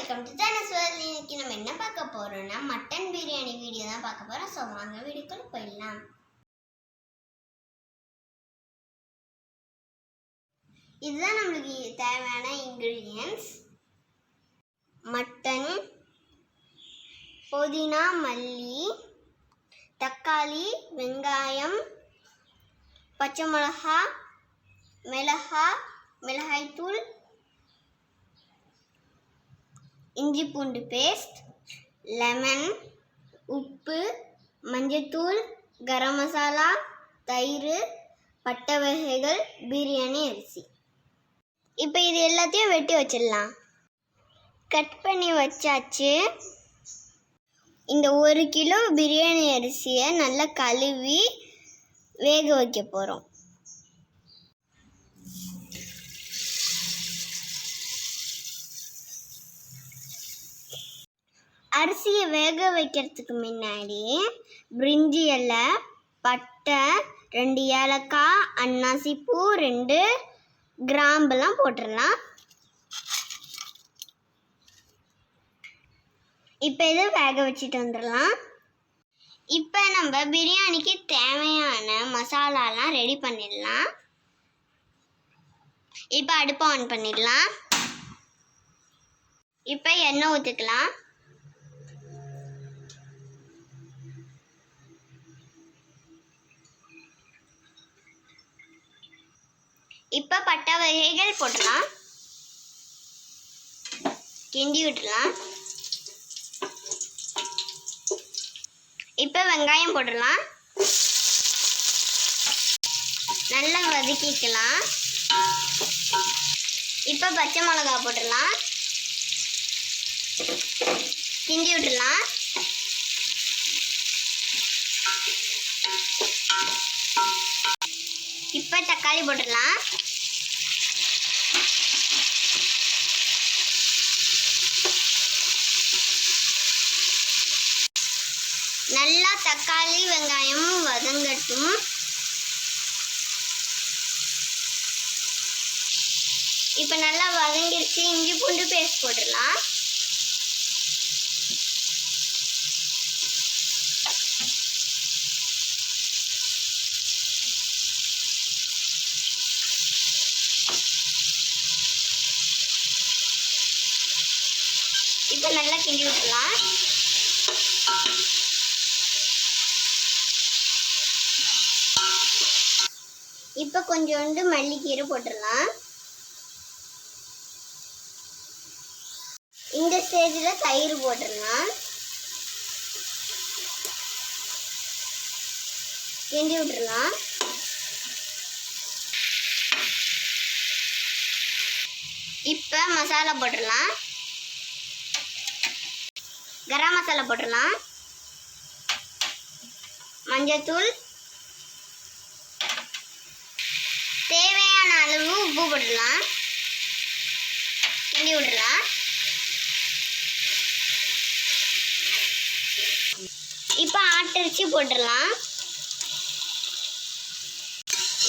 Welcome to ஜானஸ் world. இன்னைக்கு நம்ம என்ன பார்க்க போறோம்னா மட்டன் பிரியாணி வீடியோ தான் பார்க்க போறோம். ஸோ வாங்க வீடியோக்குள்ள போயிடலாம். இதுதான் நம்மளுக்கு தேவையான இன்கிரீடியன்ஸ்: மட்டன், புதினா, மல்லி, தக்காளி, வெங்காயம், பச்சை மிளகாய், மிளகாய்த்தூள், இஞ்சி பூண்டு பேஸ்ட், லெமன், உப்பு, மஞ்சத்தூள், கரம் மசாலா, தயிர், பட்டை வகைகள், பிரியாணி அரிசி. இப்போ இது எல்லாத்தையும் வெட்டி வச்சிடலாம். கட் பண்ணி வச்சாச்சு. இந்த 1 கிலோ பிரியாணி அரிசியை நல்லா கழுவி வேக வைக்க போகிறோம். அரிசியை வேக வைக்கிறதுக்கு முன்னாடி பிரிஞ்சி இலை, பட்டை, 2 ஏலக்காய், அன்னாசி பூ, 2 கிராம்பெல்லாம் போட்டுடலாம். இப்போ இதை வேக வச்சுட்டு வந்துடலாம். இப்போ நம்ம பிரியாணிக்கு தேவையான மசாலாலாம் ரெடி பண்ணிடலாம். இப்போ அடுப்பை ஆன் பண்ணிடலாம். இப்போ எண்ணெய் ஊற்றிக்கலாம். இப்போ பட்டை வகைகள் போடலாம். கிண்டி விட்டுலாம். இப்போ வெங்காயம் போடலாம். நல்லா வதக்கிக்கலாம். இப்போ பச்சை மிளகாய் போடலாம். கிண்டி விட்டுலாம். இப்போ தக்காளி போட்டுடலாம். நல்லா தக்காளி வெங்காயம் வதங்கட்டும். இப்போ நல்லா வதங்கிடுச்சு. இஞ்சி பூண்டு பேஸ்ட் போட்டுடலாம். இப்போ நல்லா கிண்டி விட்டுலாம். இப்போ கொஞ்சோண்டு மல்லிக்கீரை போட்டுடலாம். இந்த ஸ்டேஜில் தயிர் போட்டுடலாம். கிண்டி விட்டுடலாம். இப்போ மசாலா போட்டுடலாம். கரம் மசாலா போட்டுடலாம். மஞ்சத்தூள், தேவையான அளவு உப்பு போட்டுடலாம். கிண்டி விட்டுடலாம். இப்போ ஆட்டரிசி போட்டுடலாம்.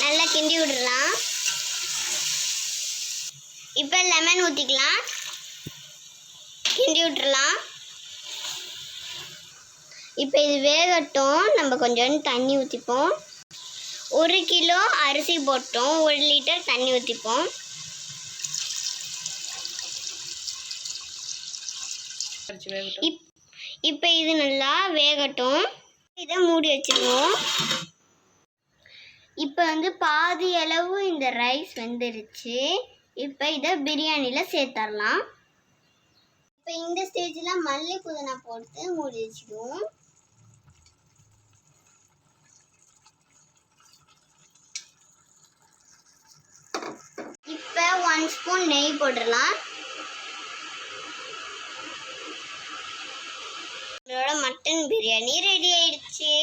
நல்லா கிண்டி விட்டுடலாம். இப்போ லெமன் ஊற்றிக்கலாம். கிண்டி விட்டுடலாம். இப்போ இது வேகட்டும். நம்ம கொஞ்சோண்டு தண்ணி ஊற்றிப்போம். 1 கிலோ அரிசி போட்டோம். 1 லிட்டர் தண்ணி ஊற்றிப்போம். இப்போ இது நல்லா வேகட்டும். இதை மூடி வச்சிருவோம். இப்போ பாதி அளவு இந்த ரைஸ் வெந்துருச்சு. இப்போ இதை பிரியாணியில் சேர்த்துடலாம். இப்போ இந்த ஸ்டேஜில் மல்லி புதினா போட்டு மூடி வச்சிடுவோம். இப்போ 1 ஸ்பூன் நெய் போட்டுடலாம். மட்டன் பிரியாணி ரெடி ஆயிடுச்சு.